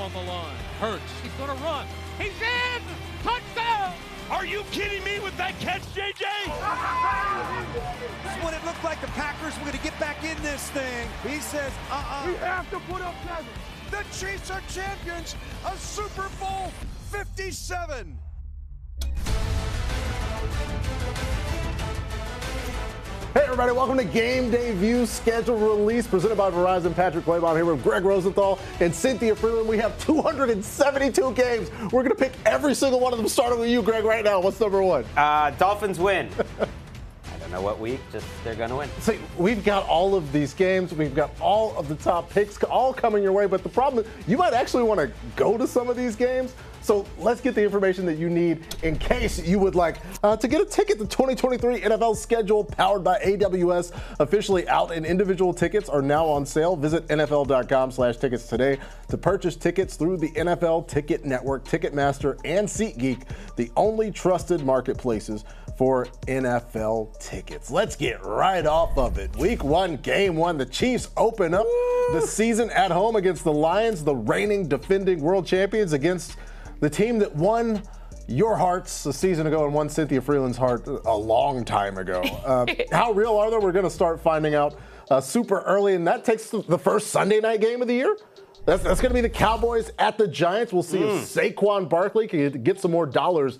on the line. Hurts. He's going to run. He's in! Touchdown! Are you kidding me with that catch, JJ? When it looked like the Packers were going to get back in this thing, he says, We have to put up 7. The Chiefs are champions of Super Bowl 57. Hey everybody, welcome to Game Day View Schedule Release presented by Verizon. Patrick Claybon here with Greg Rosenthal and Cynthia Freeland. We have 272 games. We're going to pick every single one of them, starting with you, Greg, right now. What's number one? Dolphins win. I don't know what week, just they're going to win. See, we've got all of these games. We've got all of the top picks all coming your way. But the problem is you might actually want to go to some of these games. So let's get the information that you need in case you would like to get a ticket. The 2023 NFL schedule powered by AWS officially out, and individual tickets are now on sale. Visit NFL.com/tickets today to purchase tickets through the NFL Ticket Network, Ticketmaster, and SeatGeek, the only trusted marketplaces for NFL tickets. Let's get right off of it. Week 1, Game 1. The Chiefs open up the season at home against the Lions, the reigning defending world champions, against the team that won your hearts a season ago and won Cynthia Freeland's heart a long time ago. How real are they? We're going to start finding out super early, and that takes the first Sunday night game of the year. That's going to be the Cowboys at the Giants. We'll see if Saquon Barkley can get some more dollars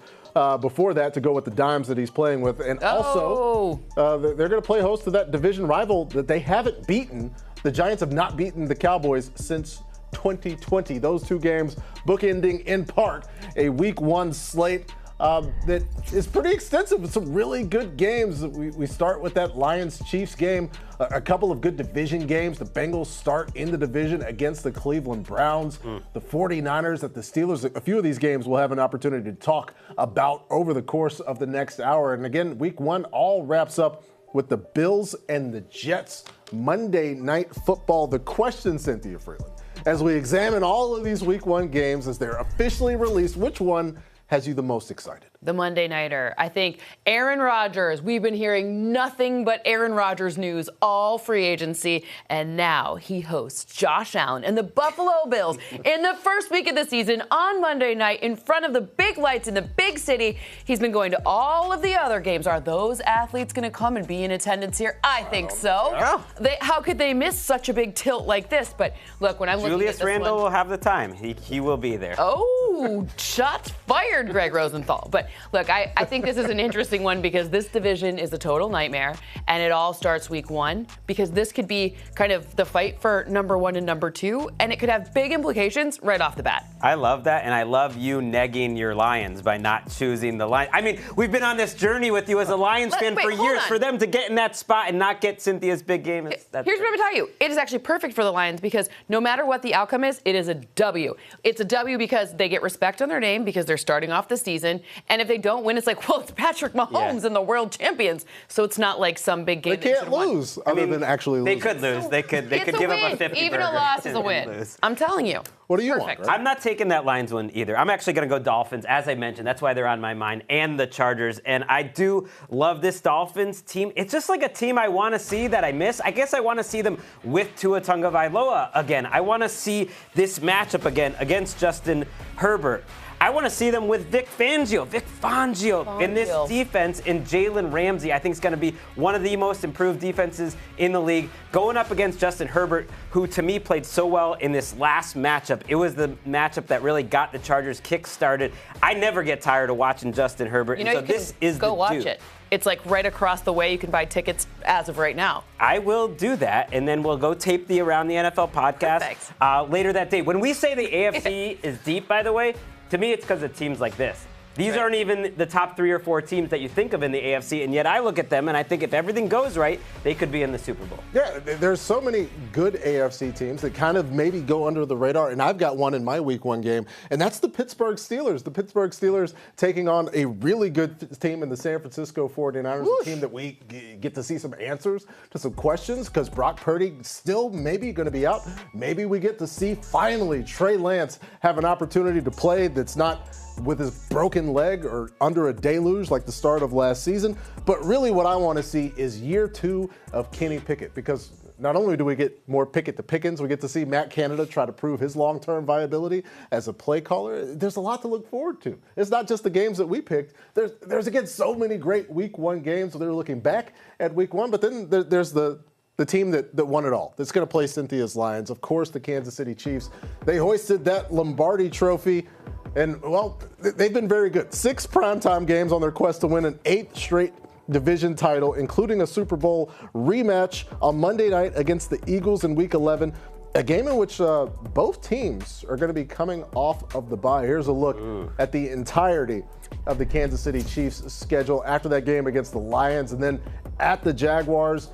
before that to go with the dimes that he's playing with. And also, they're going to play host to that division rival that they haven't beaten. The Giants have not beaten the Cowboys since 2020. Those two games bookending in part a week 1 slate that is pretty extensive with some really good games. We start with that Lions-Chiefs game, a couple of good division games. The Bengals start in the division against the Cleveland Browns, the 49ers at the Steelers. A few of these games we'll have an opportunity to talk about over the course of the next hour. And again, week 1 all wraps up with the Bills and the Jets. Monday Night Football. The question, Cynthia Freeland, as we examine all of these week 1 games as they're officially released, which one has you the most excited? The Monday Nighter. I think Aaron Rodgers, we've been hearing nothing but Aaron Rodgers news all free agency, and now he hosts Josh Allen and the Buffalo Bills in the first week of the season on Monday night in front of the big lights in the big city. He's been going to all of the other games. Are those athletes going to come and be in attendance here? I think so. Yeah. How could they miss such a big tilt like this? But look, when I'm looking Julius at this Randle one, will have the time. He will be there. Oh, shots fired, Greg Rosenthal. But look, I think this is an interesting one because this division is a total nightmare, and it all starts week 1 because this could be kind of the fight for number 1 and number 2, and it could have big implications right off the bat. I love that, and I love you negging your Lions by not choosing the Lions. I mean, we've been on this journey with you as a Lions fan for years. For them to get in that spot and not get Cynthia's big game. Here's what I'm going to tell you. It is actually perfect for the Lions because no matter what the outcome is, it is a W. It's a W because they get respect on their name because they're starting off the season, and if they don't win, it's like, well, it's Patrick Mahomes and the world champions. So it's not like some big game. They can't lose other than actually lose. They could lose. They could give up a 50 Even burger a loss is a and win. lose. I'm telling you. What do you Perfect. want? Right? I'm not taking that Lions one either. I'm actually going to go Dolphins, as I mentioned. That's why they're on my mind, and the Chargers. And I do love this Dolphins team. It's just like a team I want to see that I miss. I guess I want to see them with Tua Tagovailoa again. I want to see this matchup again against Justin Herbert. I want to see them with Vic Fangio in this defense, and Jalen Ramsey. I think is going to be one of the most improved defenses in the league, going up against Justin Herbert, who to me played so well in this last matchup. It was the matchup that really got the Chargers kick-started. I never get tired of watching Justin Herbert. You know, so you can this is go the watch dude. it. It's like right across the way. You can buy tickets as of right now. I will do that, and then we'll go tape the Around the NFL podcast later that day. When we say the AFC is deep, by the way, to me, it's because of teams like this. These aren't even the top 3 or 4 teams that you think of in the AFC, and yet I look at them and I think if everything goes right, they could be in the Super Bowl. Yeah, there's so many good AFC teams that kind of maybe go under the radar, and I've got one in my Week 1 game, and that's the Pittsburgh Steelers. The Pittsburgh Steelers taking on a really good team in the San Francisco 49ers, a team that we get to see some answers to some questions because Brock Purdy still maybe going to be out. Maybe we get to see finally Trey Lance have an opportunity to play that's not with his broken leg or under a deluge like the start of last season. But really what I want to see is year 2 of Kenny Pickett, because not only do we get more Pickett to Pickens, we get to see Matt Canada try to prove his long-term viability as a play caller. There's a lot to look forward to. It's not just the games that we picked. There's again, so many great Week 1 games where they're looking back at Week 1, but then there's the team that won it all, that's going to play Cynthia's Lions. Of course, the Kansas City Chiefs. They hoisted that Lombardi trophy, and, well, they've been very good. 6 primetime games on their quest to win an 8th straight division title, including a Super Bowl rematch on Monday night against the Eagles in Week 11, a game in which both teams are going to be coming off of the bye. Here's a look at the entirety of the Kansas City Chiefs' schedule after that game against the Lions, and then at the Jaguars.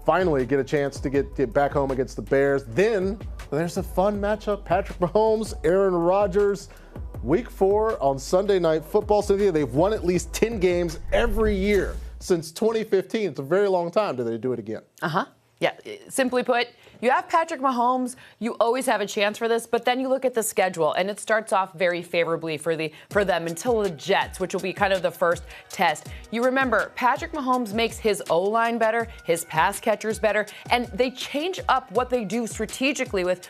Finally get a chance to get back home against the Bears. Then there's a fun matchup. Patrick Mahomes, Aaron Rodgers. Week 4 on Sunday Night Football. Cynthia, they've won at least 10 games every year since 2015. It's a very long time. Do they do it again? Yeah, simply put, you have Patrick Mahomes, you always have a chance for this, but then you look at the schedule, and it starts off very favorably for them until the Jets, which will be kind of the first test. You remember, Patrick Mahomes makes his O-line better, his pass catchers better, and they change up what they do strategically with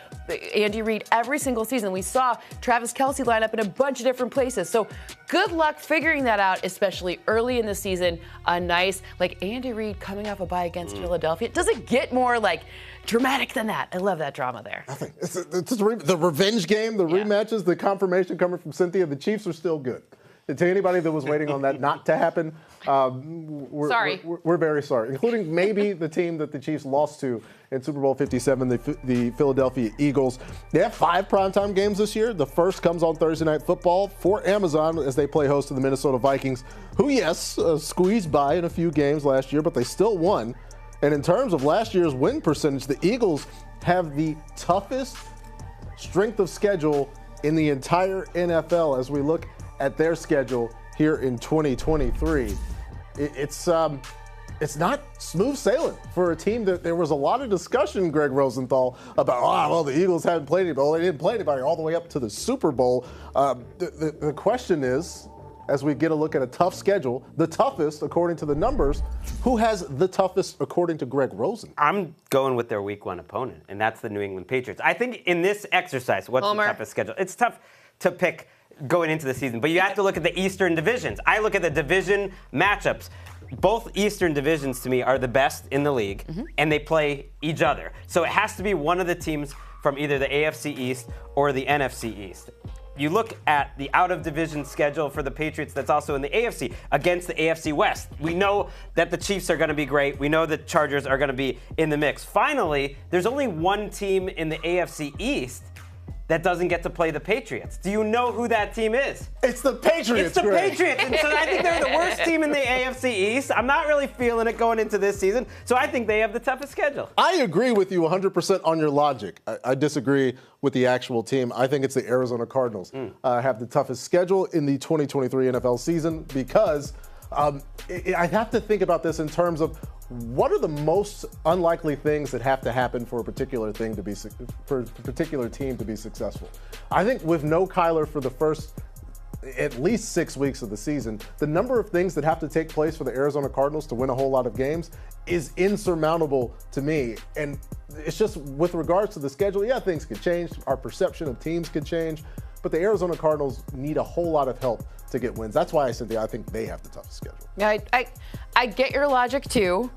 Andy Reid every single season. We saw Travis Kelce line up in a bunch of different places. So good luck figuring that out, especially early in the season. A nice, like Andy Reid coming off a bye against Philadelphia. Does it get more like dramatic than that? I love that drama there. Nothing. It's the revenge game, the rematches, the confirmation coming from Cynthia. The Chiefs are still good. To anybody that was waiting on that not to happen, we're very sorry, including maybe the team that the Chiefs lost to in Super Bowl 57, the Philadelphia Eagles. They have 5 primetime games this year. The first comes on Thursday Night Football for Amazon as they play host to the Minnesota Vikings, who, yes, squeezed by in a few games last year, but they still won. And in terms of last year's win percentage, the Eagles have the toughest strength of schedule in the entire NFL as we look at their schedule here in 2023. It's not smooth sailing for a team that there was a lot of discussion, Greg Rosenthal, about, the Eagles haven't played anybody. Well, they didn't play anybody all the way up to the Super Bowl. The question is, as we get a look at a tough schedule, the toughest according to the numbers, who has the toughest according to Greg Rosen? I'm going with their Week 1 opponent, and that's the New England Patriots. I think in this exercise, what's the toughest schedule? It's tough to pick going into the season, but you have to look at the Eastern divisions. I look at the division matchups. Both Eastern divisions, to me, are the best in the league, and they play each other. So it has to be one of the teams from either the AFC East or the NFC East. You look at the out-of-division schedule for the Patriots that's also in the AFC against the AFC West. We know that the Chiefs are going to be great. We know the Chargers are going to be in the mix. Finally, there's only one team in the AFC East that doesn't get to play the Patriots. Do you know who that team is? It's the Patriots, It's the Greg. Patriots. And so I think they're the worst team in the AFC East. I'm not really feeling it going into this season. So I think they have the toughest schedule. I agree with you 100% on your logic. I disagree with the actual team. I think it's the Arizona Cardinals have the toughest schedule in the 2023 NFL season because I have to think about this in terms of what are the most unlikely things that have to happen for a particular thing to be for a particular team to be successful. I think with no Kyler for the first at least 6 weeks of the season, the number of things that have to take place for the Arizona Cardinals to win a whole lot of games is insurmountable to me. And it's just with regards to the schedule, yeah, things could change. Our perception of teams could change. But the Arizona Cardinals need a whole lot of help to get wins. That's why I think they have the toughest schedule. Yeah, I get your logic too,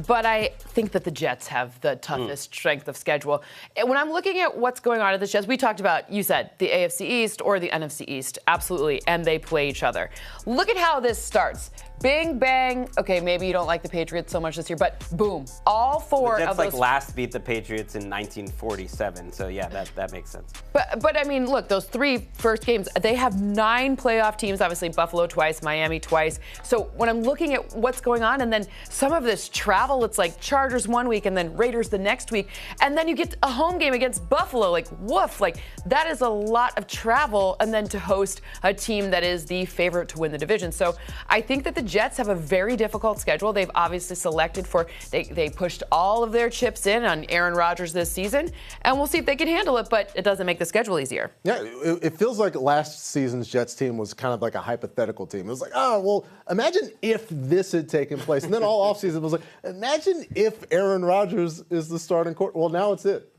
but I think that the Jets have the toughest strength of schedule. And when I'm looking at what's going on at the Jets, we talked about, you said, the AFC East or the NFC East. Absolutely. And they play each other. Look at how this starts. Bing, bang. Okay, maybe you don't like the Patriots so much this year, but boom. All four the Jets of those. last beat the Patriots in 1947. So, yeah, that makes sense. But I mean, look, those 3 first games, they have 9 playoff teams. Obviously, Buffalo twice, Miami twice. So when I'm looking at what's going on, and then some of this travel, it's like Chargers one week and then Raiders the next week. And then you get a home game against Buffalo. Like, woof. Like, that is a lot of travel. And then to host a team that is the favorite to win the division. So I think that the Jets have a very difficult schedule. They've obviously selected they pushed all of their chips in on Aaron Rodgers this season, and we'll see if they can handle it, but it doesn't make the schedule easier. Yeah, it feels like last season's Jets team was kind of like a hypothetical team. It was like, oh, well, imagine if this had taken place. And then all offseason was like, imagine if Aaron Rodgers is the starting quarterback. Well, now it's it.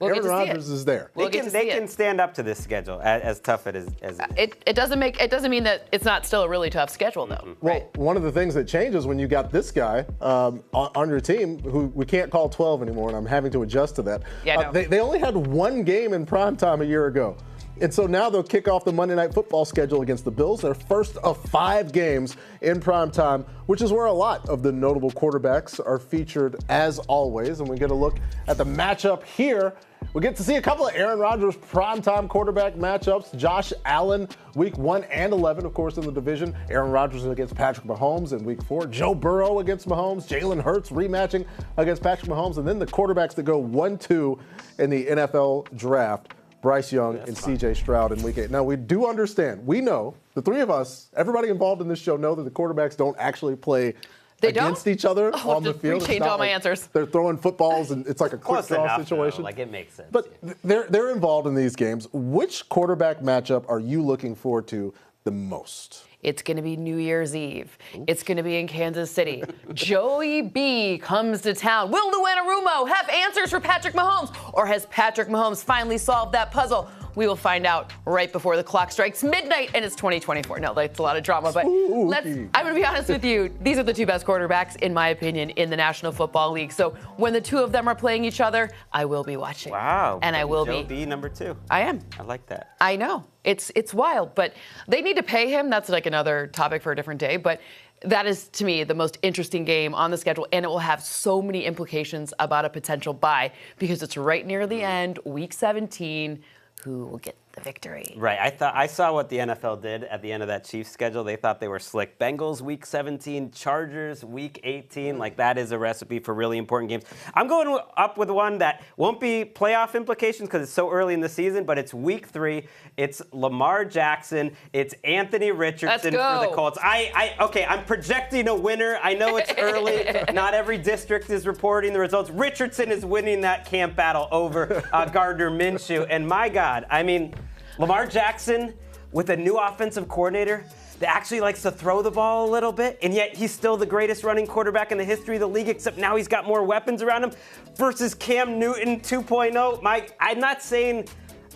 Aaron Rodgers is there. They can stand up to this schedule, as tough it is. It doesn't mean that it's not still a really tough schedule, though. Mm-hmm. Well, one of the things that changes when you got this guy on your team, who we can't call 12 anymore, and I'm having to adjust to that. Yeah, they only had one game in primetime a year ago. And so now they'll kick off the Monday Night Football schedule against the Bills, their first of 5 games in primetime, which is where a lot of the notable quarterbacks are featured as always. And we get a look at the matchup here. We get to see a couple of Aaron Rodgers primetime quarterback matchups. Josh Allen, week 1 and 11, of course, in the division. Aaron Rodgers against Patrick Mahomes in week 4. Joe Burrow against Mahomes. Jalen Hurts rematching against Patrick Mahomes. And then the quarterbacks that go 1-2 in the NFL draft. Bryce Young and C.J. Stroud in week 8. Now, we do understand. We know, the three of us, everybody involved in this show know that the quarterbacks don't actually play against each other on the field. Change all my answers. They're throwing footballs, and it's like a quick draw situation. Though. Like, it makes sense. But they're involved in these games. Which quarterback matchup are you looking forward to the most? It's going to be New Year's Eve. It's going to be in Kansas City. Joey B comes to town. Will Lou Anarumo have answers for Patrick Mahomes? Or has Patrick Mahomes finally solved that puzzle? We will find out right before the clock strikes midnight, and it's 2024. No, that's a lot of drama, but I'm going to be honest with you. These are the two best quarterbacks, in my opinion, in the National Football League. So when the two of them are playing each other, I will be watching. Wow. And I will Joe B number 2. I am. I like that. I know. It's wild, but they need to pay him. That's like another topic for a different day, but that is, to me, the most interesting game on the schedule, and it will have so many implications about a potential bye because it's right near the end, week 17. Who will get the victory? Right. I saw what the NFL did at the end of that Chiefs schedule. They thought they were slick. Bengals week 17, Chargers week 18. Like, that is a recipe for really important games. I'm going up with one that won't be playoff implications because it's so early in the season, but it's week 3. It's Lamar Jackson. It's Anthony Richardson for the Colts. Okay, I'm projecting a winner. I know it's early. Not every district is reporting the results. Richardson is winning that camp battle over Gardner Minshew. And my God, I mean, Lamar Jackson with a new offensive coordinator that actually likes to throw the ball a little bit, and yet he's still the greatest running quarterback in the history of the league, except now he's got more weapons around him, versus Cam Newton 2.0. I'm not saying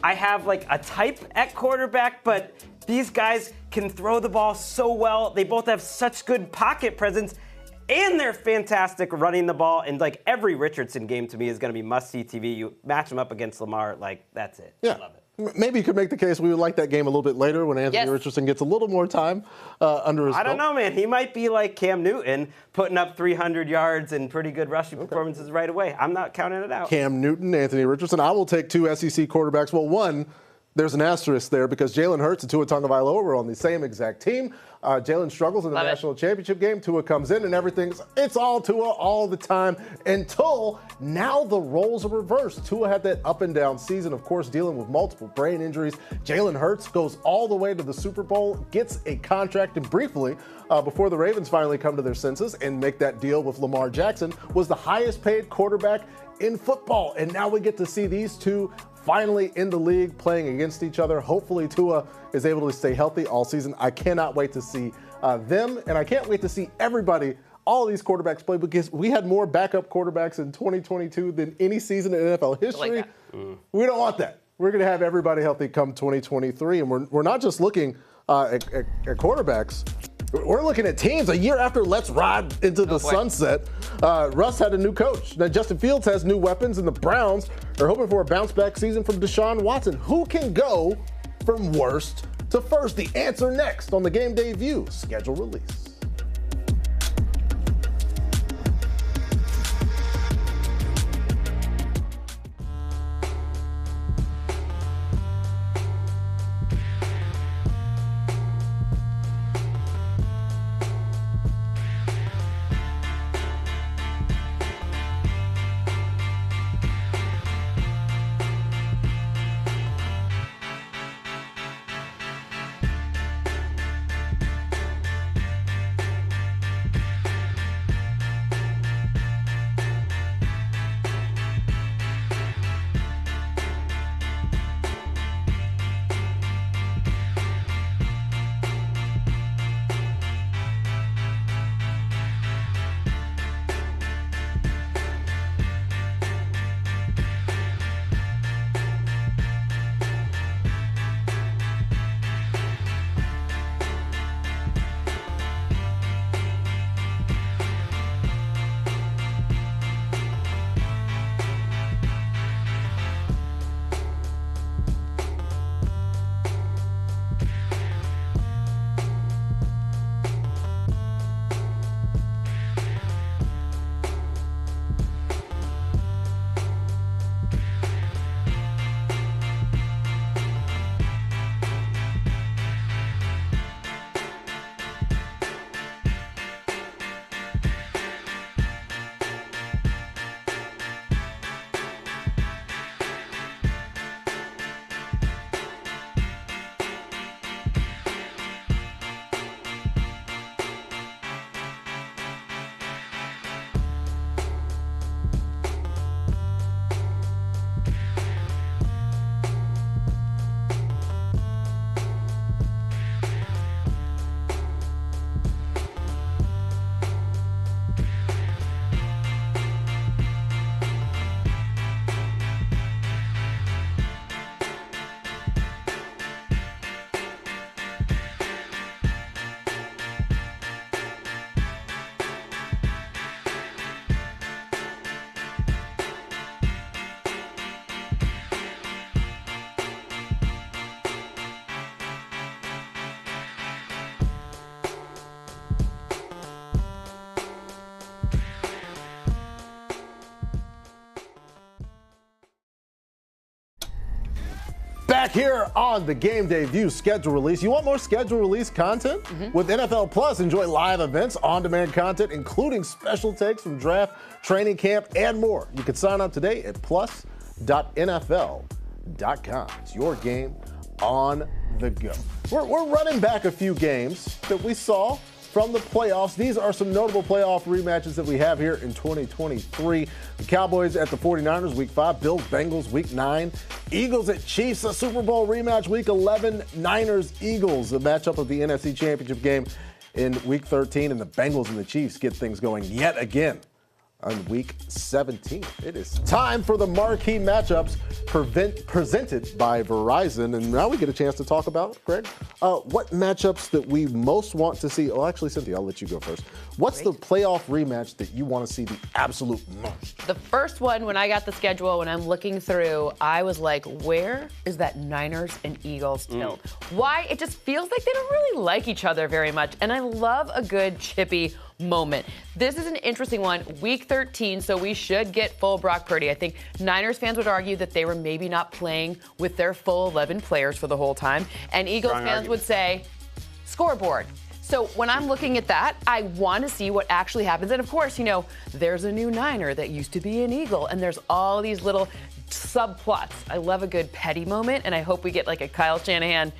I have like a type at quarterback, but these guys can throw the ball so well. They both have such good pocket presence, and they're fantastic running the ball. And like every Richardson game to me is going to be must-see TV. You match them up against Lamar, like that's it. Yeah. I love it. Maybe you could make the case we would like that game a little bit later when Anthony Richardson gets a little more time under his belt. I don't know, man. He might be like Cam Newton, putting up 300 yards and pretty good rushing performances right away. I'm not counting it out. Cam Newton, Anthony Richardson. I will take 2 SEC quarterbacks. Well, one, there's an asterisk there because Jalen Hurts and Tua Tagovailoa were on the same exact team. Jalen struggles in the national championship game. Tua comes in and it's all Tua all the time until now the roles are reversed. Tua had that up and down season, of course, dealing with multiple brain injuries. Jalen Hurts goes all the way to the Super Bowl, gets a contract, and briefly, before the Ravens finally come to their senses and make that deal with Lamar Jackson, was the highest paid quarterback in football. And now we get to see these two finally in the league playing against each other. Hopefully Tua is able to stay healthy all season. I cannot wait to see them, and I can't wait to see everybody, all of these quarterbacks play, because we had more backup quarterbacks in 2022 than any season in NFL history. We don't want that. We're going to have everybody healthy come 2023, and we're not just looking at quarterbacks. We're looking at teams a year after Let's Ride into the sunset. Russ had a new coach. Now Justin Fields has new weapons, and the Browns are hoping for a bounce-back season from Deshaun Watson. Who can go from worst to first? The answer next on the Game Day View schedule release. Back here on the Game Day View schedule release. You want more schedule release content? With NFL Plus, enjoy live events, on-demand content, including special takes from draft, training camp, and more. You can sign up today at plus.nfl.com. It's your game on the go. We're running back a few games that we saw from the playoffs. These are some notable playoff rematches that we have here in 2023. The Cowboys at the 49ers, Week 5. Bills, Bengals, Week 9. Eagles at Chiefs, a Super Bowl rematch, Week 11. Niners, Eagles, a matchup of the NFC Championship game in Week 13. And the Bengals and the Chiefs get things going yet again on Week 17. It is time for the marquee matchups presented by Verizon. And now we get a chance to talk about, Greg, what matchups that we most want to see. Well, actually, Cynthia, I'll let you go first. What's the playoff rematch that you want to see the absolute most? The first one, when I got the schedule, when I'm looking through, I was like, where is that Niners and Eagles tilt? Why? It just feels like they don't really like each other very much. And I love a good chippy moment. This is an interesting one. Week 13, so we should get full Brock Purdy. I think Niners fans would argue that they were maybe not playing with their full 11 players for the whole time. And Eagles fans would say, scoreboard. So when I'm looking at that, I want to see what actually happens. And of course, you know, there's a new Niner that used to be an Eagle, and there's all these little subplots. I love a good petty moment, and I hope we get like a Kyle Shanahan,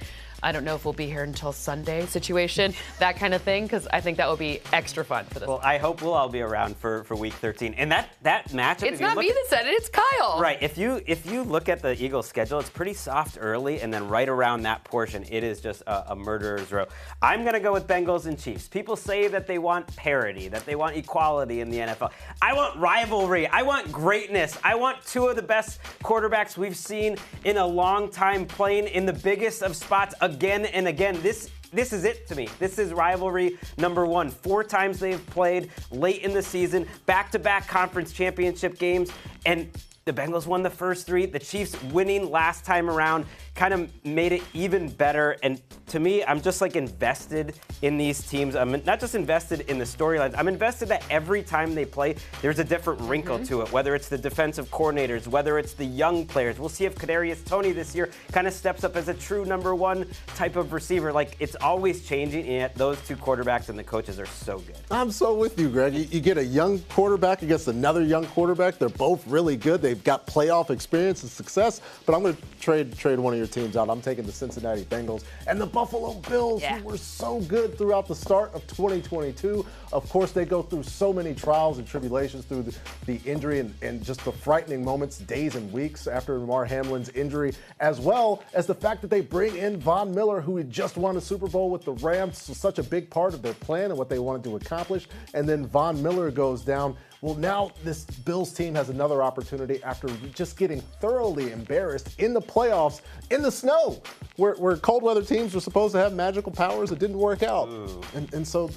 I don't know if we'll be here until Sunday situation, that kind of thing, because I think that would be extra fun for this. Well, I hope we'll all be around for Week 13. And that matchup... It's not me that said it, it's Kyle. Right. If you look at the Eagles' schedule, it's pretty soft early, and then right around that portion, it is just a murderer's row. I'm going to go with Bengals and Chiefs. People say that they want parity, that they want equality in the NFL. I want rivalry. I want greatness. I want two of the best quarterbacks we've seen in a long time playing in the biggest of spots again and again. This is it to me. This is rivalry number one. 4 times they've played late in the season, back-to-back conference championship games, and the Bengals won the first 3. The Chiefs winning last time around kind of made it even better. And to me, I'm just like invested in these teams. I'm not just invested in the storylines. I'm invested that every time they play, there's a different wrinkle to it, whether it's the defensive coordinators, whether it's the young players. We'll see if Kadarius Toney this year kind of steps up as a true number 1 type of receiver. Like, it's always changing, and yet those two quarterbacks and the coaches are so good. I'm so with you, Greg. You get a young quarterback against another young quarterback. They're both really good. They've got playoff experience and success, but I'm going to trade one of your teams out. I'm taking the Cincinnati Bengals and the Buffalo Bills, who were so good throughout the start of 2022. Of course, they go through so many trials and tribulations through the injury and just the frightening moments, days and weeks after Damar Hamlin's injury, as well as the fact that they bring in Von Miller, who had just won a Super Bowl with the Rams, so such a big part of their plan and what they wanted to accomplish. And then Von Miller goes down. Well, now this Bills team has another opportunity after just getting thoroughly embarrassed in the playoffs in the snow, where cold weather teams were supposed to have magical powers. It didn't work out. And so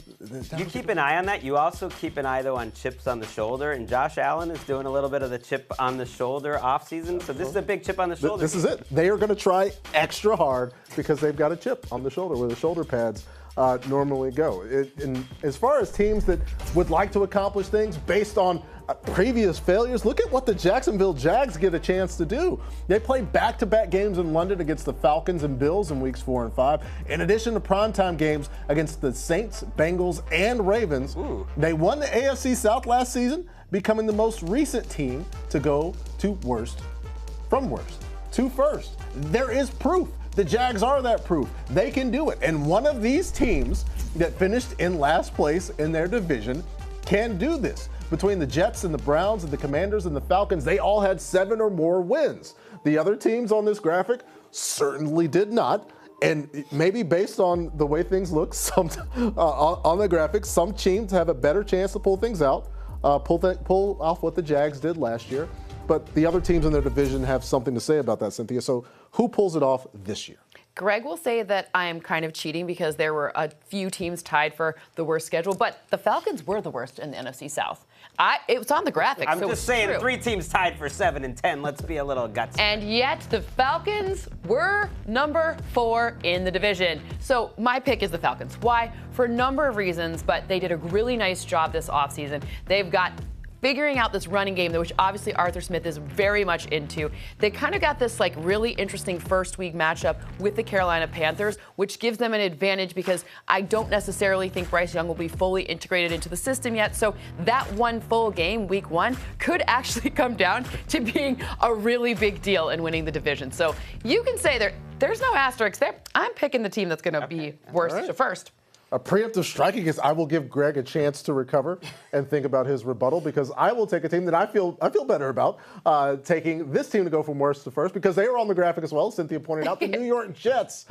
you keep an eye on that. You also keep an eye, though, on chips on the shoulder. And Josh Allen is doing a little bit of the chip on the shoulder offseason. So this is a big chip on the shoulder. This is it. They are going to try extra hard because they've got a chip on the shoulder where the shoulder pads normally go. And as far as teams that would like to accomplish things based on previous failures, look at what the Jacksonville Jags get a chance to do. They play back-to-back games in London against the Falcons and Bills in weeks 4 and 5, in addition to primetime games against the Saints, Bengals, and Ravens. They won the AFC South last season, becoming the most recent team to go to worst from worst to first. There is proof. The Jags are that proof. They can do it. And one of these teams that finished in last place in their division can do this. Between the Jets and the Browns and the Commanders and the Falcons, they all had 7 or more wins. The other teams on this graphic certainly did not. And maybe based on the way things look on the graphic, some teams have a better chance to pull things out, pull off what the Jags did last year. But the other teams in their division have something to say about that, Cynthia. So who pulls it off this year? Greg will say that I am kind of cheating because there were a few teams tied for the worst schedule, but the Falcons were the worst in the NFC South. It was on the graphic. I'm so just saying, true. 3 teams tied for 7 and 10. Let's be a little gutsy. And yet the Falcons were number 4 in the division. So my pick is the Falcons. Why? For a number of reasons, but they did a really nice job this offseason. They've got figuring out this running game, which obviously Arthur Smith is very much into. They kind of got this like really interesting first week matchup with the Carolina Panthers, which gives them an advantage because I don't necessarily think Bryce Young will be fully integrated into the system yet. So that one full game, week 1, could actually come down to being a really big deal in winning the division. So you can say there's no asterisk there. I'm picking the team that's going to be worst to first. A preemptive strike against, I will give Greg a chance to recover and think about his rebuttal because I will take a team that I feel better about taking this team to go from worst to first because they were on the graphic as well. Cynthia pointed out the New York Jets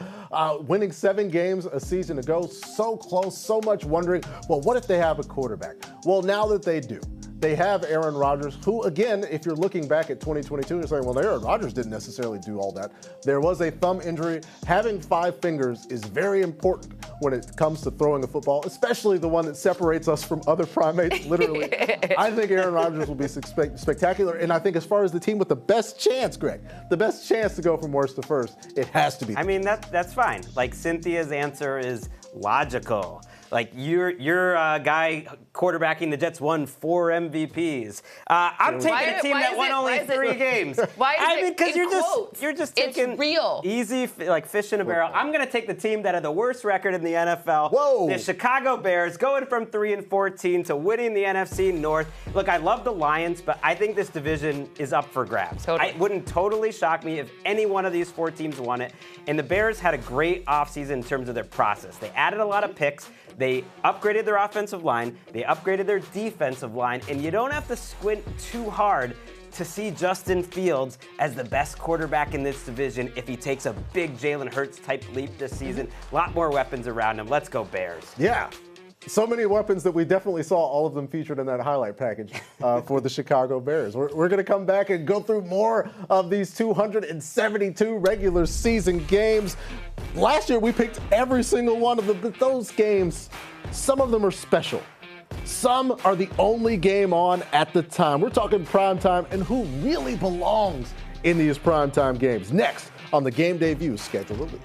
winning 7 games a season ago. So close, so much wondering, well, what if they have a quarterback? Well, now that they do. They have Aaron Rodgers, who, again, if you're looking back at 2022, you're saying, well, Aaron Rodgers didn't necessarily do all that. There was a thumb injury. Having 5 fingers is very important when it comes to throwing a football, especially the one that separates us from other primates, literally. I think Aaron Rodgers will be spectacular. And I think as far as the team with the best chance, Greg, the best chance to go from worst to first, it has to be. I mean, that's fine. Like, Cynthia's answer is logical. Like, your guy quarterbacking the Jets won 4 MVPs. I'm taking a team that won only 3 games. Why is I mean, because quotes? you're just taking it's real. Easy, like fish in a barrel. I'm going to take the team that had the worst record in the NFL. Whoa. The Chicago Bears, going from 3-14 to winning the NFC North. Look, I love the Lions, but I think this division is up for grabs. Totally. It wouldn't totally shock me if any one of these 4 teams won it. And the Bears had a great offseason in terms of their process. They added a lot of picks. They upgraded their offensive line, they upgraded their defensive line, and you don't have to squint too hard to see Justin Fields as the best quarterback in this division if he takes a big Jalen Hurts type leap this season. A lot more weapons around him. Let's go Bears. Yeah. So many weapons that we definitely saw all of them featured in that highlight package for the Chicago Bears. We're going to come back and go through more of these 272 regular season games. Last year, we picked every single one of them, but those games, some of them are special. Some are the only game on at the time. We're talking primetime and who really belongs in these primetime games. Next on the Game Day View schedule release.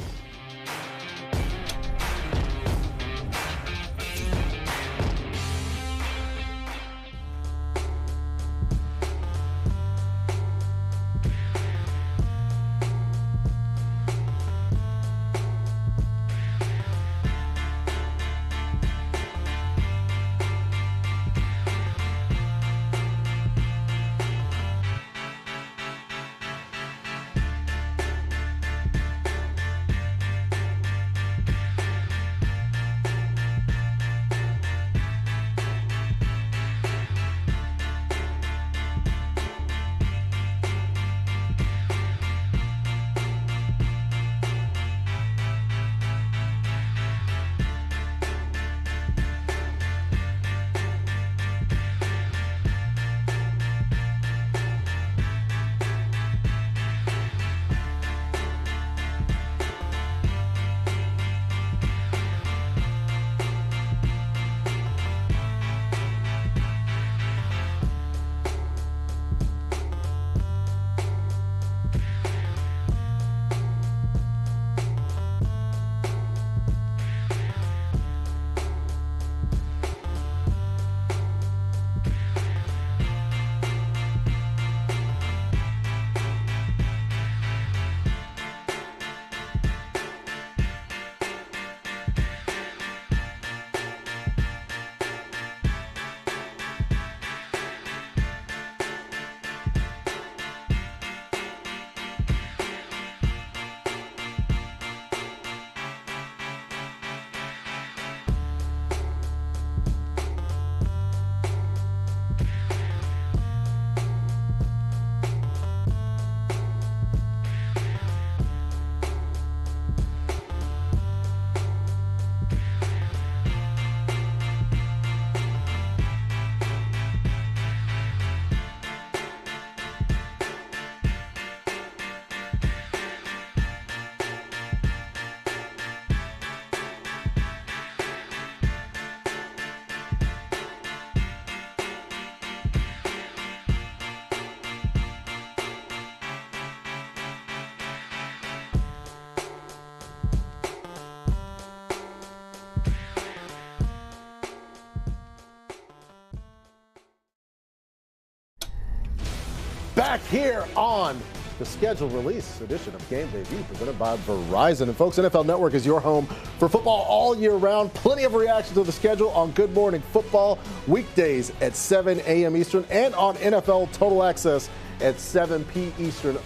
back here on the schedule release edition of Game Day View presented by Verizon. And folks, NFL Network is your home for football all year round. Plenty of reactions to the schedule on Good Morning Football weekdays at 7 a.m. Eastern and on NFL Total Access at 7 p.m. Eastern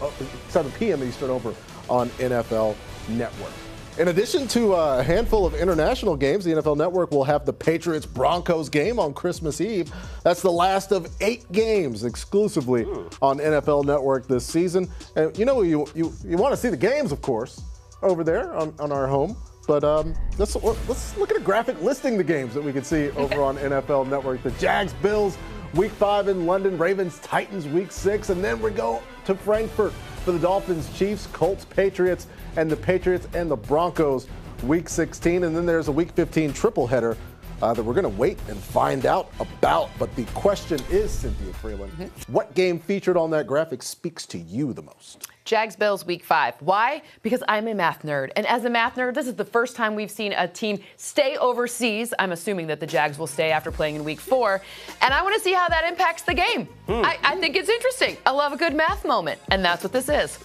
over on NFL Network. In addition to a handful of international games, the NFL Network will have the Patriots-Broncos game on Christmas Eve. That's the last of 8 games exclusively on NFL Network this season. And you know, you want to see the games, of course, over there on our home. But let's look at a graphic listing the games that we can see over on NFL Network. The Jags-Bills, Week 5 in London, Ravens-Titans, Week 6, and then we go to Frankfurt for the Dolphins, Chiefs, Colts, Patriots, and the Patriots and the Broncos, Week 16. And then there's a Week 15 triple header that we're going to wait and find out about. But the question is, Cynthia Freeland, what game featured on that graphic speaks to you the most? Jags-Bills Week 5. Why? Because I'm a math nerd. And as a math nerd, this is the first time we've seen a team stay overseas. I'm assuming that the Jags will stay after playing in Week 4. And I want to see how that impacts the game. I think it's interesting. I love a good math moment. And that's what this is.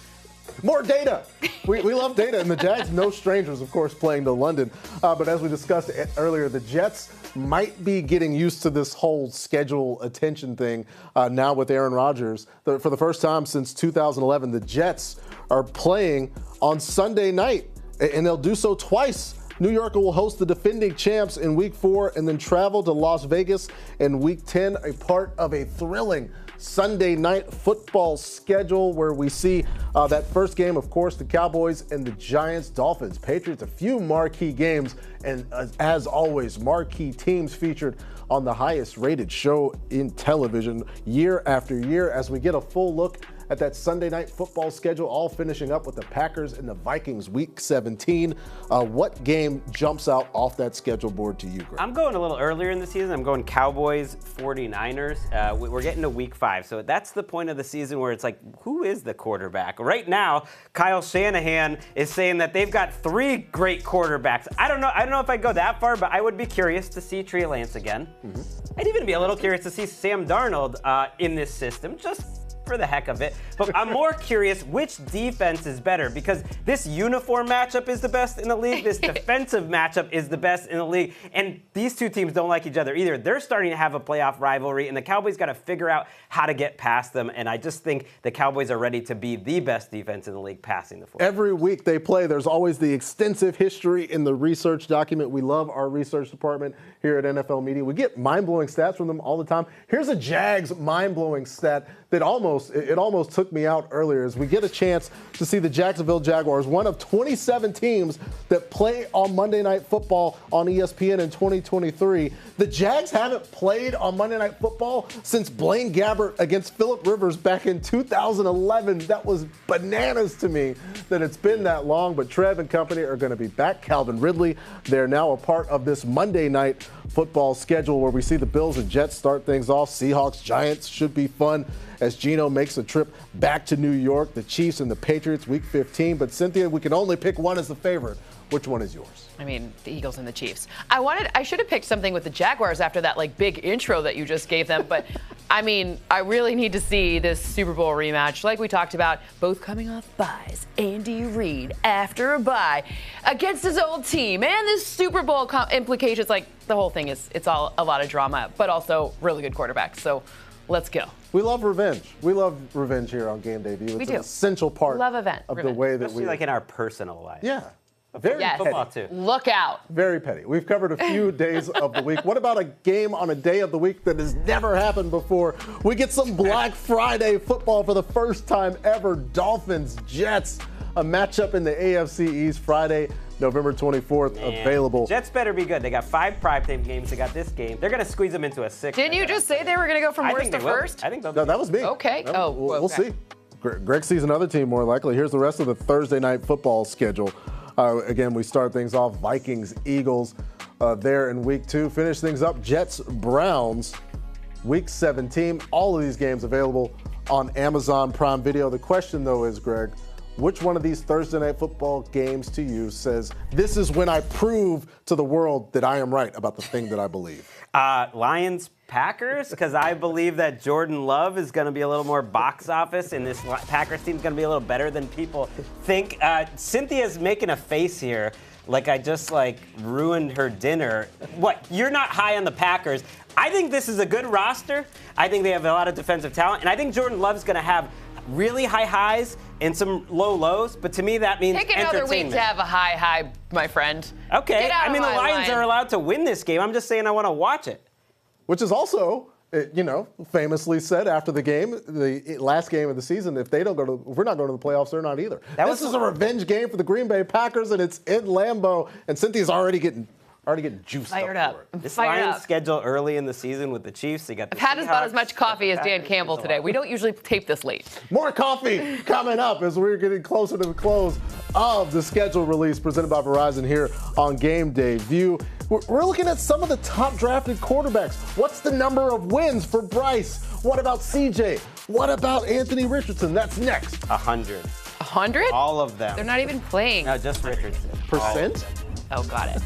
More data. We love data. And the Jags, no strangers, of course, playing to London. But as we discussed earlier, the Jets might be getting used to this whole schedule attention thing now with Aaron Rodgers. For the first time since 2011, the Jets are playing on Sunday night, and they'll do so twice. New York will host the defending champs in Week 4 and then travel to Las Vegas in Week 10, a part of a thrilling Sunday night football schedule where we see that first game, of course, the Cowboys and the Giants, Dolphins, Patriots, a few marquee games, and as always, marquee teams featured on the highest rated show in television year after year as we get a full look at that Sunday night football schedule, all finishing up with the Packers and the Vikings Week 17. What game jumps out off that schedule board to you, Greg? I'm going a little earlier in the season. I'm going Cowboys, 49ers. We're getting to Week 5, so that's the point of the season where it's like, who is the quarterback? Right now, Kyle Shanahan is saying that they've got 3 great quarterbacks. I don't know if I'd go that far, but I would be curious to see Trey Lance again. I'd even be a little curious to see Sam Darnold in this system, just for the heck of it. But I'm more curious which defense is better, because this uniform matchup is the best in the league. This defensive matchup is the best in the league. And these two teams don't like each other either. They're starting to have a playoff rivalry, and the Cowboys got to figure out how to get past them. And I just think the Cowboys are ready to be the best defense in the league passing the football. Every week they play, there's always the extensive history in the research document. We love our research department here at NFL Media. We get mind-blowing stats from them all the time. Here's a Jags mind-blowing stat that almost took me out earlier as we get a chance to see the Jacksonville Jaguars, one of 27 teams that play on Monday Night Football on ESPN in 2023. The Jags haven't played on Monday Night Football since Blaine Gabbert against Phillip Rivers back in 2011. That was bananas to me that it's been that long, but Trev and company are going to be back. Calvin Ridley, they're now a part of this Monday Night Football schedule where we see the Bills and Jets start things off. Seahawks, Giants should be fun as Geno makes a trip back to New York. The Chiefs and the Patriots, Week 15. But Cynthia, we can only pick one as the favorite. Which one is yours? I mean, the Eagles and the Chiefs. I should have picked something with the Jaguars after that big intro that you just gave them. But I mean, I really need to see this Super Bowl rematch, like we talked about, both coming off buys. Andy Reid after a bye against his old team, and this Super Bowl implications. The whole thing it's all a lot of drama, but also really good quarterbacks. So let's go. We love revenge. We love revenge here on Game Day View. It's an essential part of the way that especially in our personal life. Yeah. Very petty. Football too. Look out. Very petty. We've covered a few days of the week. What about a game on a day of the week that has never happened before? We get some Black Friday football for the first time ever. Dolphins, Jets, a matchup in the AFC East Friday, November 24th, available. Jets better be good. They got 5 primetime games. They got this game. They're going to squeeze them into a 6th. Didn't you just say they were going to go from worst to first? I think they'll No, that was me. Okay. We'll see. Greg sees another team more likely. Here's the rest of the Thursday night football schedule. Again, we start things off Vikings, Eagles there in Week 2. Finish things up Jets, Browns, Week 17. All of these games available on Amazon Prime Video. The question, though, is, Greg, which one of these Thursday night football games to you says, this is when I prove to the world that I am right about the thing that I believe? Lions, Packers because I believe that Jordan Love is going to be a little more box office, and this Packers team is going to be a little better than people think. Cynthia's making a face here, like I just ruined her dinner. What? You're not high on the Packers? I think this is a good roster. I think they have a lot of defensive talent, and I think Jordan Love's going to have really high highs and some low lows, but to me that means Take another week to have a high, my friend. Okay, I mean the Lions are allowed to win this game. I'm just saying I want to watch it. Which is also, famously said after the game, the last game of the season, if we're not going to the playoffs, they're not either. This is a revenge game for the Green Bay Packers, and it's in Lambeau, and Cynthia's already getting juiced Fired up. up. For it. This Lions schedule early in the season with the Chiefs. They got the Pat has bought as Seahawks, much coffee as the Dan Packers. Campbell today. We don't usually tape this late. More coffee coming up as we're getting closer to the close of the schedule release presented by Verizon here on Game Day View. We're looking at some of the top drafted quarterbacks. What's the number of wins for Bryce? What about CJ? What about Anthony Richardson? That's next. 100. 100? All of them. They're not even playing. No, just Richardson. Percent? Oh, got it.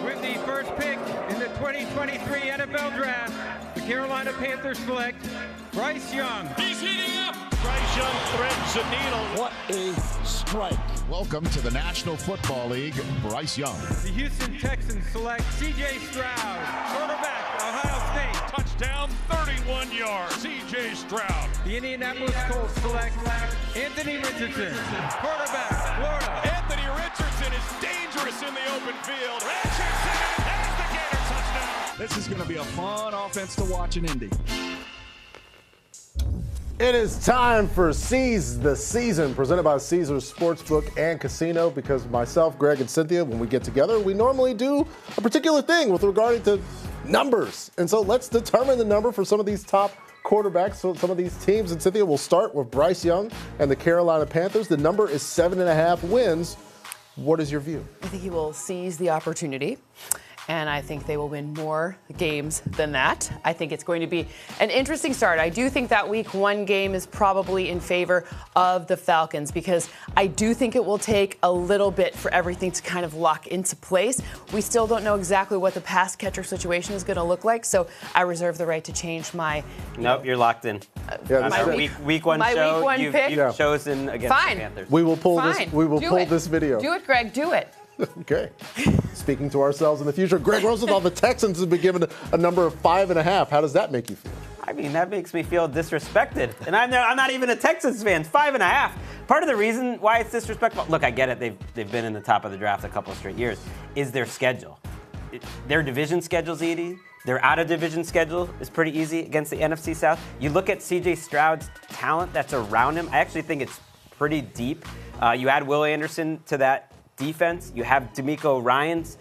With the first pick in the 2023 NFL Draft, the Carolina Panthers select Bryce Young. He's heating up. Bryce Young threads the needle. What a strike. Welcome to the National Football League, Bryce Young. The Houston Texans select C.J. Stroud, quarterback, Ohio State. Touchdown, 31 yards. C.J. Stroud. The Indianapolis Colts select Anthony Richardson, quarterback, Florida. Anthony Richardson is dangerous in the open field. Richardson has the Gator touchdown. This is going to be a fun offense to watch in Indy. It is time for Seize the Season, presented by Caesars Sportsbook and Casino, because myself, Greg, and Cynthia, when we get together, we normally do a particular thing with regarding to numbers. And so let's determine the number for some of these top quarterbacks, so some of these teams. And Cynthia, we'll start with Bryce Young and the Carolina Panthers. The number is 7.5 wins. What is your view? I think he will seize the opportunity and I think they will win more games than that. I think it's going to be an interesting start. I do think that week 1 game is probably in favor of the Falcons because I do think it will take a little bit for everything to kind of lock into place. We still don't know exactly what the pass catcher situation is going to look like, so I reserve the right to change my. Nope, you're locked in. Week 1 my show, week 1 pick? you've chosen against Fine. the Panthers. We will pull Fine. this. We will Do pull it. this video. Do it, Greg. Do it. Okay. Speaking to ourselves in the future, Greg Rosenthal, the Texans have been given a number of 5.5. How does that make you feel? I mean, that makes me feel disrespected. And I'm not even a Texans fan. 5.5. Part of the reason why it's disrespectful, look, I get it. They've been in the top of the draft a couple of straight years, is their schedule. Their division schedule's easy. Their out-of-division schedule is pretty easy against the NFC South. You look at C.J. Stroud's talent that's around him. I actually think it's pretty deep. You add Will Anderson to that defense. You have DeMeco Ryans.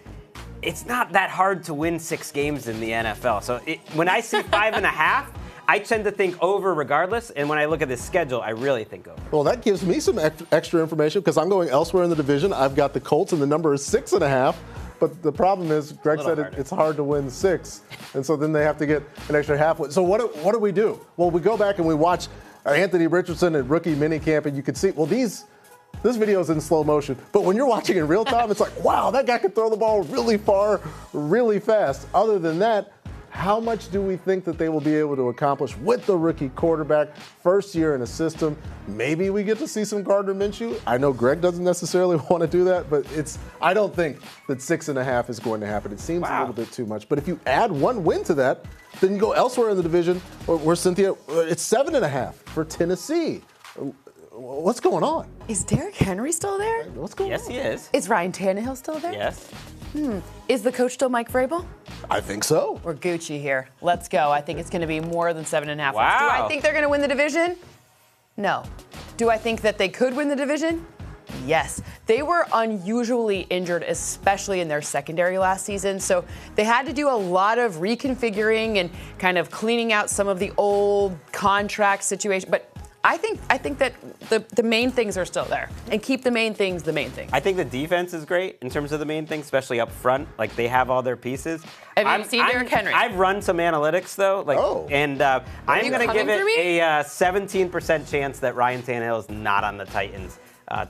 It's not that hard to win 6 games in the NFL. So when I see 5.5, I tend to think over regardless. And when I look at this schedule, I really think over. Well, that gives me some extra information because I'm going elsewhere in the division. I've got the Colts, and the number is 6.5. But the problem is, Greg said it's hard to win 6. And so then they have to get an extra half win. So what do we do? Well, we go back and we watch Anthony Richardson at rookie minicamp, and you can see, well, this video is in slow motion, but when you're watching in real time, it's like, wow, that guy can throw the ball really far, really fast. Other than that, how much do we think that they will be able to accomplish with the rookie quarterback, first year in a system? Maybe we get to see some Gardner Minshew. I know Greg doesn't necessarily want to do that, but I don't think that 6.5 is going to happen. It seems a little bit too much. But if you add 1 win to that, then you go elsewhere in the division where Cynthia, it's 7.5 for Tennessee. What's going on? Is Derrick Henry still there? What's going on? Yes, he is. Is Ryan Tannehill still there? Yes. Is the coach still Mike Vrabel? I think so. We're Gucci here. Let's go. I think it's going to be more than 7.5. Wow. Do I think they're going to win the division? No. Do I think that they could win the division? Yes. They were unusually injured, especially in their secondary last season. So they had to do a lot of reconfiguring and kind of cleaning out some of the old contract situation. But I think that the main things are still there, and keep the main things the main things. I think the defense is great in terms of the main things, especially up front. Like, they have all their pieces. Have you seen Derrick Henry? I've run some analytics, though. And I'm going to give it a 17% chance that Ryan Tannehill is not on the Titans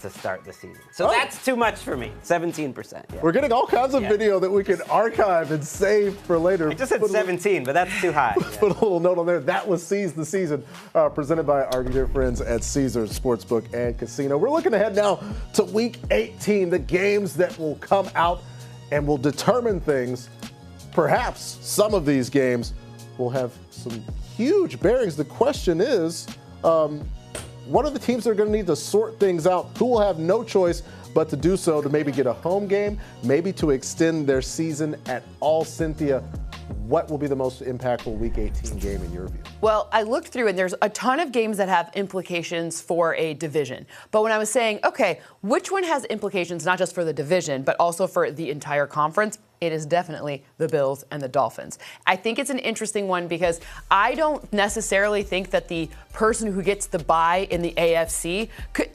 to start the season. So that's too much for me. 17%. Yeah. We're getting all kinds of video that we can archive and save for later. I just said 17, but that's too high. Put a little note on there. That was Seize the Season, presented by our dear friends at Caesars Sportsbook and Casino. We're looking ahead now to Week 18, the games that will come out and will determine things. Perhaps some of these games will have some huge bearings. The question is, what are the teams that are going to need to sort things out? Who will have no choice but to do so, to maybe get a home game, maybe to extend their season at all? Cynthia, what will be the most impactful Week 18 game in your view? Well, I looked through, and there's a ton of games that have implications for a division. But when I was saying, okay, which one has implications not just for the division, but also for the entire conference, it is definitely the Bills and the Dolphins. I think it's an interesting one because I don't necessarily think that the person who gets the bye in the AFC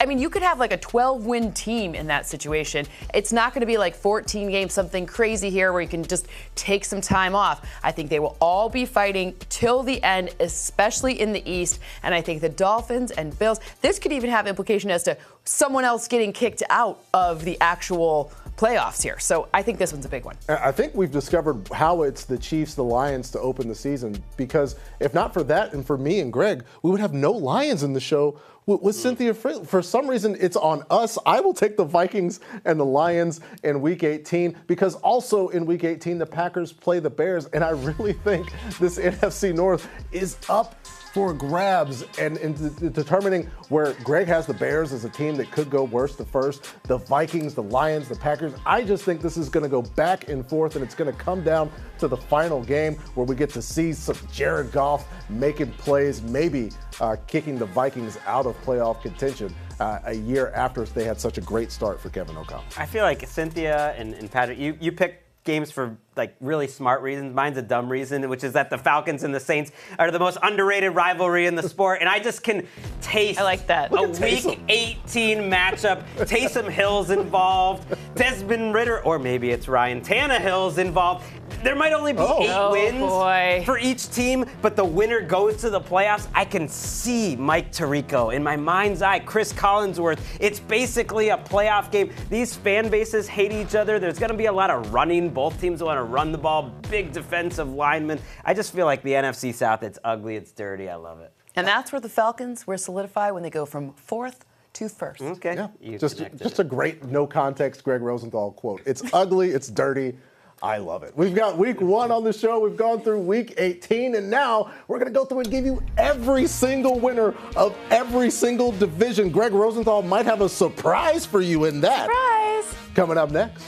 you could have like a 12-win team in that situation. It's not going to be like 14 games, something crazy here where you can just take some time off. I think they will all be fighting till the end, especially in the East. And I think the Dolphins and Bills, this could even have implication as to someone else getting kicked out of the actual playoffs here. So I think this one's a big one. I think we've discovered how it's the Chiefs, the Lions to open the season, because if not for that and for me and Greg, we would have no Lions in the show with Cynthia. For some reason, it's on us. I will take the Vikings and the Lions in Week 18 because also in Week 18, the Packers play the Bears, and I really think this NFC North is up for grabs, and in determining where Greg has the Bears as a team that could go worst to first, the Vikings, the Lions, the Packers. I just think this is going to go back and forth, and it's going to come down to the final game where we get to see some Jared Goff making plays, maybe kicking the Vikings out of playoff contention a year after they had such a great start for Kevin O'Connell. I feel like Cynthia and Patrick, you picked games for like really smart reasons. Mine's a dumb reason, which is that the Falcons and the Saints are the most underrated rivalry in the sport. And I just can taste I like that. a Week 18 matchup. Taysom Hill's involved. Desmond Ridder, or maybe it's Ryan Tannehill's involved. There might only be 8 wins for each team, but the winner goes to the playoffs. I can see Mike Tirico in my mind's eye, Chris Collinsworth. It's basically a playoff game. These fan bases hate each other. There's going to be a lot of running. Both teams want to run the ball, big defensive linemen. I just feel like the NFC South, it's ugly, it's dirty. I love it. And that's where the Falcons will solidify when they go from 4th to 1st. Okay. Yeah. Just a great no context Greg Rosenthal quote. It's ugly, it's dirty. I love it. We've got week 1 on the show. We've gone through week 18, and now we're going to go through and give you every single winner of every single division. Greg Rosenthal might have a surprise for you in that. Surprise! Coming up next.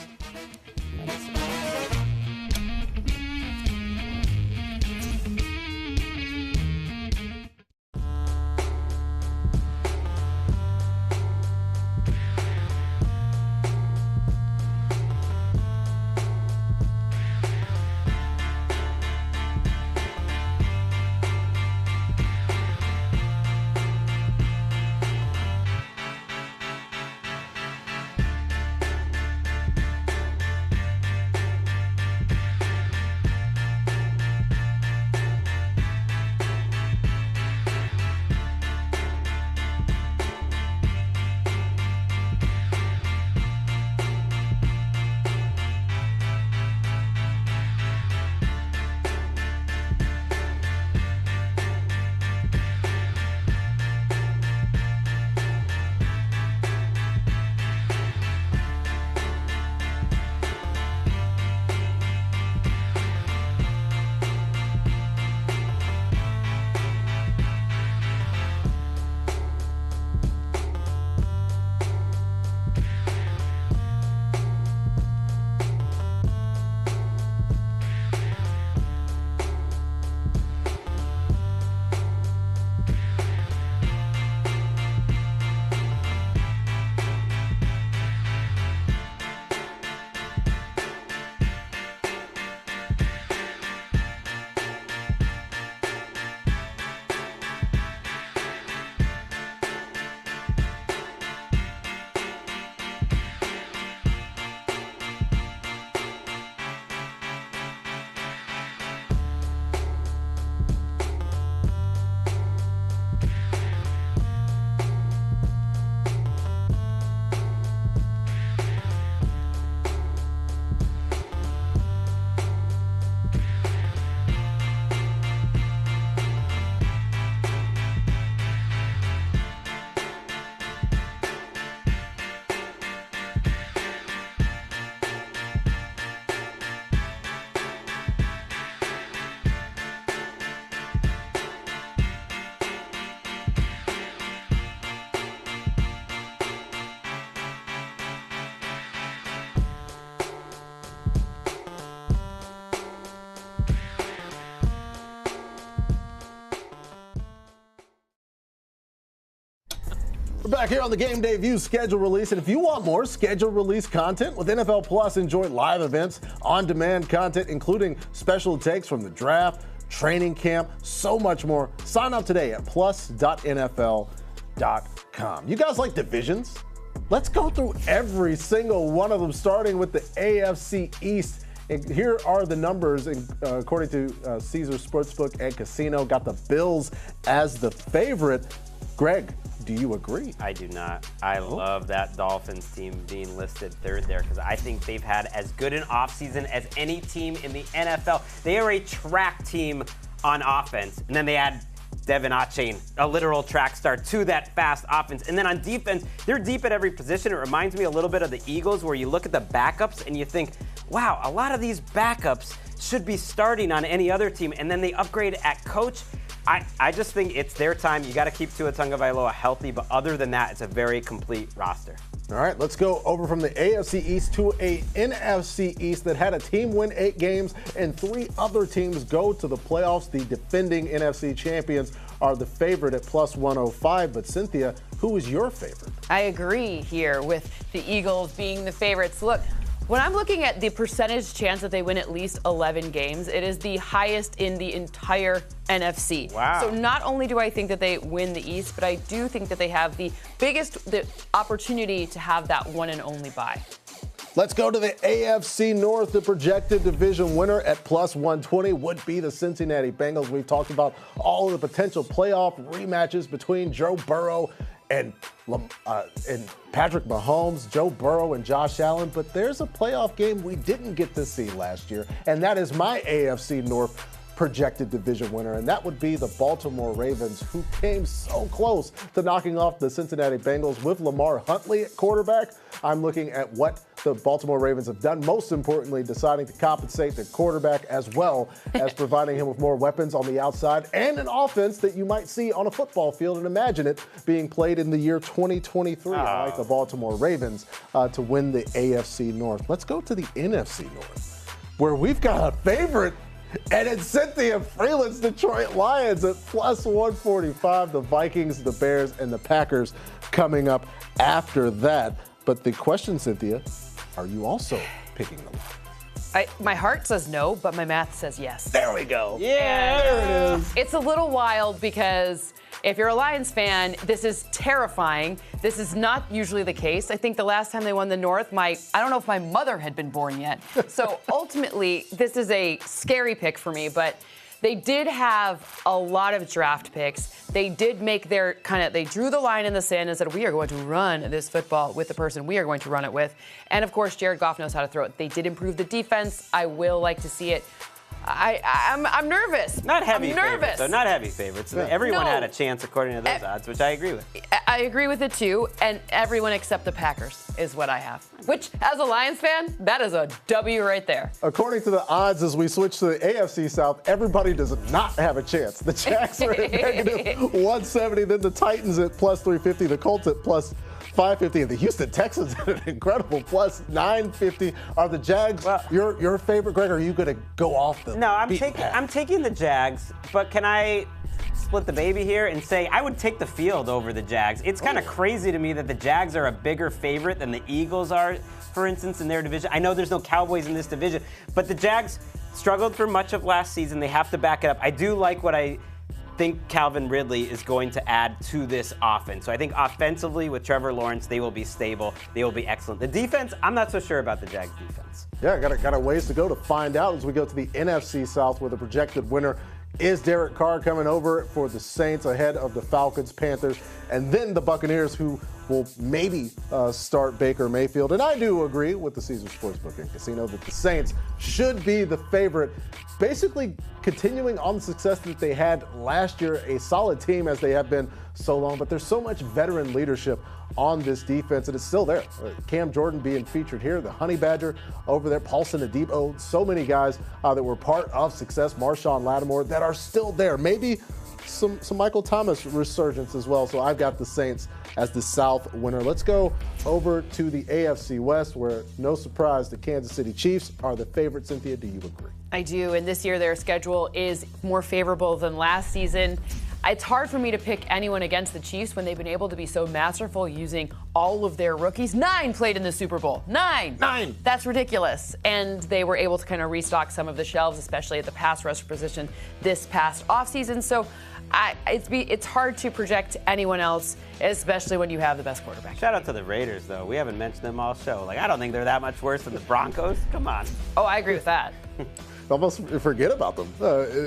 We're back here on the Game Day View schedule release, and if you want more schedule release content with NFL Plus, enjoy live events, on-demand content, including special takes from the draft, training camp, so much more. Sign up today at plus.nfl.com. You guys like divisions? Let's go through every single one of them, starting with the AFC East. And here are the numbers, according to Caesars Sportsbook and Casino. Got the Bills as the favorite. Greg, do you agree? I do not. I love that Dolphins team being listed third there because I think they've had as good an offseason as any team in the NFL. They are a track team on offense, and then they add Devin Achane, a literal track star, to that fast offense. And then on defense, they're deep at every position. It reminds me a little bit of the Eagles where you look at the backups and you think, wow, a lot of these backups should be starting on any other team. And then they upgrade at coach. I just think it's their time. You got to keep Tua Tagovailoa healthy, but other than that, it's a very complete roster. All right, let's go over from the AFC East to a NFC East that had a team win 8 games and 3 other teams go to the playoffs. The defending NFC champions are the favorite at plus 105. But Cynthia, who is your favorite? I agree here with the Eagles being the favorites. Look, When I'm looking at the percentage chance that they win at least 11 games, it is the highest in the entire NFC. Wow. So not only do I think that they win the East, but I do think that they have the opportunity to have that one and only bye. Let's go to the AFC North. The projected division winner at plus 120 would be the Cincinnati Bengals. We've talked about all of the potential playoff rematches between Joe Burrow and Patrick Mahomes, Joe Burrow and Josh Allen, but there's a playoff game we didn't get to see last year, and that is my AFC North projected division winner, and that would be the Baltimore Ravens, who came so close to knocking off the Cincinnati Bengals with Lamar Huntley at quarterback. I'm looking at what the Baltimore Ravens have done, most importantly, deciding to compensate the quarterback as well as providing him with more weapons on the outside and an offense that you might see on a football field and imagine it being played in the year 2023. I like the Baltimore Ravens to win the AFC North. Let's go to the NFC North, where we've got a favorite. And it's Cynthia Freeland's Detroit Lions at plus 145. The Vikings, the Bears, and the Packers coming up after that. But the question, Cynthia, are you also picking the Lions? My heart says no, but my math says yes. There we go. Yeah, there it is. It's a little wild because if you're a Lions fan, this is terrifying. This is not usually the case. I think the last time they won the North, I don't know if my mother had been born yet. So ultimately, this is a scary pick for me, but they did have a lot of draft picks. They did make they drew the line in the sand and said, we are going to run this football with the person we are going to run it with. And of course, Jared Goff knows how to throw it. They did improve the defense. I will like to see it. I'm nervous. Not heavy I'm favorites, nervous. though. Not heavy favorites. Yeah. Everyone No. had a chance according to those odds, which I agree with. I agree with it too, and everyone except the Packers is what I have. Which, as a Lions fan, that is a W right there. According to the odds, as we switch to the AFC South, everybody does not have a chance. The Jags are at negative 170, then the Titans at plus 350, the Colts at plus 550, and the Houston Texans at an incredible plus 950. Are the Jags your favorite, Greg? Or are you going to go off the No, I'm beaten path? taking the Jags, but can I split the baby here and say I would take the field over the Jags? It's kind of crazy to me that the Jags are a bigger favorite than the Eagles are, for instance, in their division. I know there's no Cowboys in this division, but the Jags struggled for much of last season. They have to back it up. I do like what I think Calvin Ridley is going to add to this offense. So I think offensively with Trevor Lawrence, they will be stable. They will be excellent. The defense, I'm not so sure about the Jags defense. Yeah, got a ways to go to find out as we go to the NFC South, where the projected winner is Derek Carr coming over for the Saints ahead of the Falcons, Panthers, and then the Buccaneers, who will maybe start Baker Mayfield. And I do agree with the Caesars Sportsbook and Casino that the Saints should be the favorite, basically continuing on the success that they had last year, a solid team as they have been so long, but there's so much veteran leadership on this defense, and it's still there. Cam Jordan being featured here, the Honey Badger over there, Paulson Adebo, so many guys that were part of success, Marshawn Lattimore, that are still there. Maybe some Michael Thomas resurgence as well. So I've got the Saints as the South winner. Let's go over to the AFC West, where, no surprise, the Kansas City Chiefs are the favorite. Cynthia, do you agree? I do, and this year their schedule is more favorable than last season. It's hard for me to pick anyone against the Chiefs when they've been able to be so masterful using all of their rookies. 9 played in the Super Bowl. 9! That's ridiculous. And they were able to kind of restock some of the shelves, especially at the pass rush position this past offseason. So it's hard to project anyone else, especially when you have the best quarterback. Shout out to the Raiders, though. We haven't mentioned them all show. I don't think they're that much worse than the Broncos. Come on. Oh, I agree with that. Almost forget about them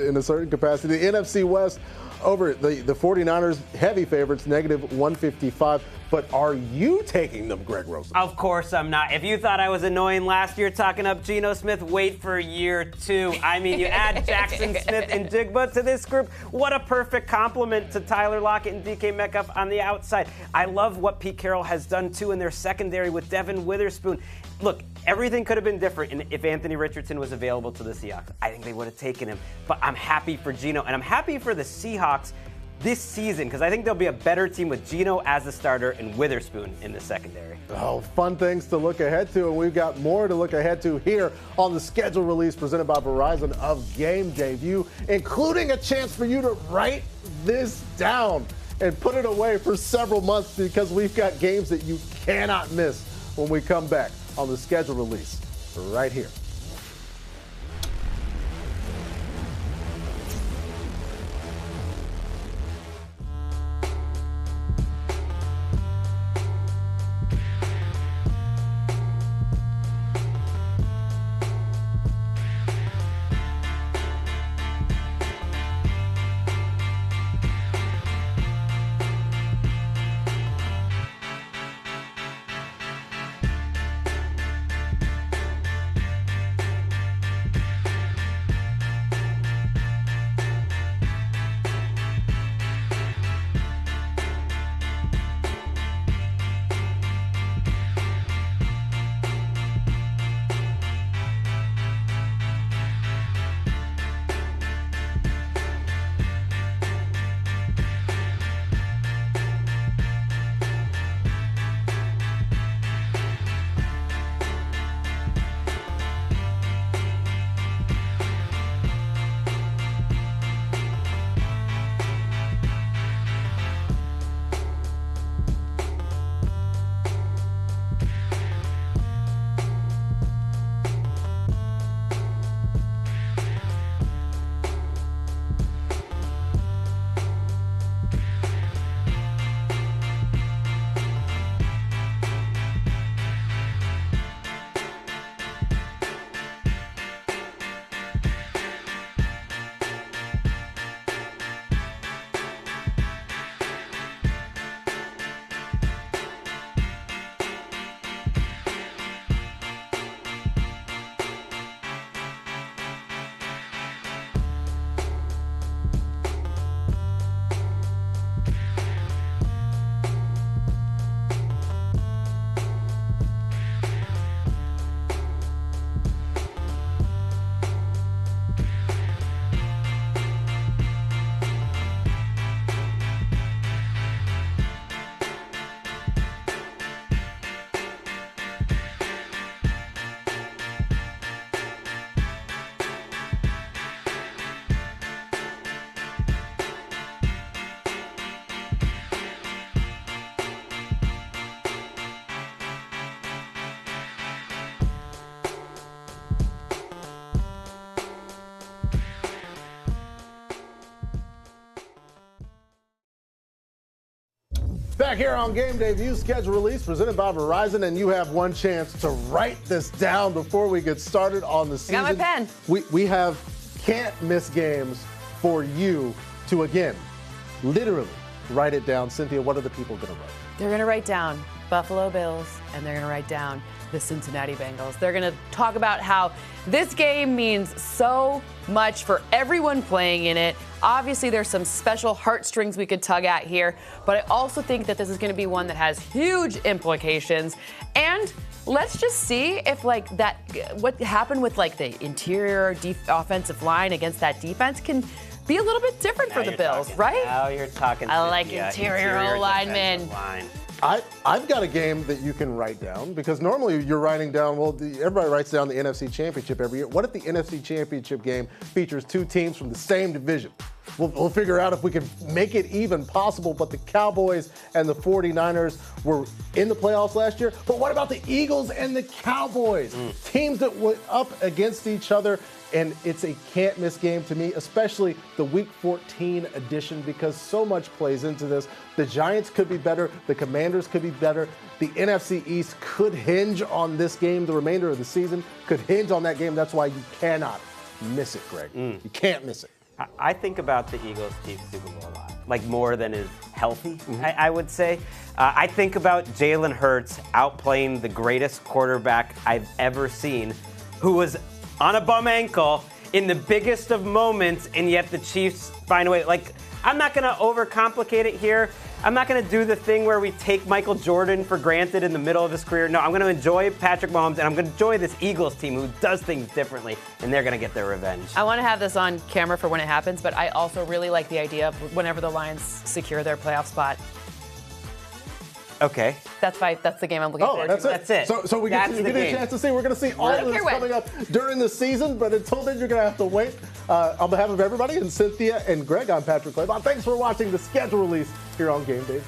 in a certain capacity. The NFC West, over the 49ers, heavy favorites, negative 155. But are you taking them, Greg Rosen? Of course I'm not. If you thought I was annoying last year talking up Geno Smith, wait for year 2. I mean, you add Jackson Smith and Jigba to this group. What a perfect compliment to Tyler Lockett and DK Metcalf on the outside. I love what Pete Carroll has done, too, in their secondary with Devin Witherspoon. Look, everything could have been different if Anthony Richardson was available to the Seahawks. I think they would have taken him. But I'm happy for Geno, and I'm happy for the Seahawks this season, because I think they'll be a better team with Geno as the starter and Witherspoon in the secondary. Oh, fun things to look ahead to, and we've got more to look ahead to here on the schedule release presented by Verizon of Game Day View, including a chance for you to write this down and put it away for several months, because we've got games that you cannot miss when we come back on the schedule release right here. Back here on Game Day View, schedule release presented by Verizon, and you have one chance to write this down before we get started on the season. I got my pen. We have can't miss games for you to, again, literally write it down. Cynthia, what are the people going to write? They're going to write down Buffalo Bills, and they're going to write down the Cincinnati Bengals. They're going to talk about how this game means so much for everyone playing in it. Obviously, there's some special heartstrings we could tug at here, but I also think that this is going to be one that has huge implications. And let's just see if what happened with the interior offensive line against that defense can be a little bit different for the Bills, right? Now you're talking. I like interior linemen. I've got a game that you can write down, because normally you're writing down, everybody writes down the NFC Championship every year. What if the NFC Championship game features two teams from the same division? We'll figure out if we can make it even possible, but the Cowboys and the 49ers were in the playoffs last year. But what about the Eagles and the Cowboys? Teams that went up against each other, and it's a can't-miss game to me, especially the Week 14 edition, because so much plays into this. The Giants could be better. The Commanders could be better. The NFC East could hinge on this game. The remainder of the season could hinge on that game. That's why you cannot miss it, Greg. You can't miss it. I think about the Eagles-Chiefs Super Bowl a lot, more than is healthy, I would say. I think about Jalen Hurts outplaying the greatest quarterback I've ever seen, who was on a bum ankle in the biggest of moments, and yet the Chiefs find a way. I'm not going to overcomplicate it here. I'm not going to do the thing where we take Michael Jordan for granted in the middle of his career. No, I'm going to enjoy Patrick Mahomes, and I'm going to enjoy this Eagles team who does things differently, and they're going to get their revenge. I want to have this on camera for when it happens, but I also really like the idea of whenever the Lions secure their playoff spot. Okay. That's the game I'm looking forward to. That's it. So we get a chance to see. We're going to see all of this coming up during the season, but until then, you're going to have to wait. On behalf of everybody, and Cynthia and Greg, I'm Patrick Claybon. Thanks for watching the schedule release here on Game Day.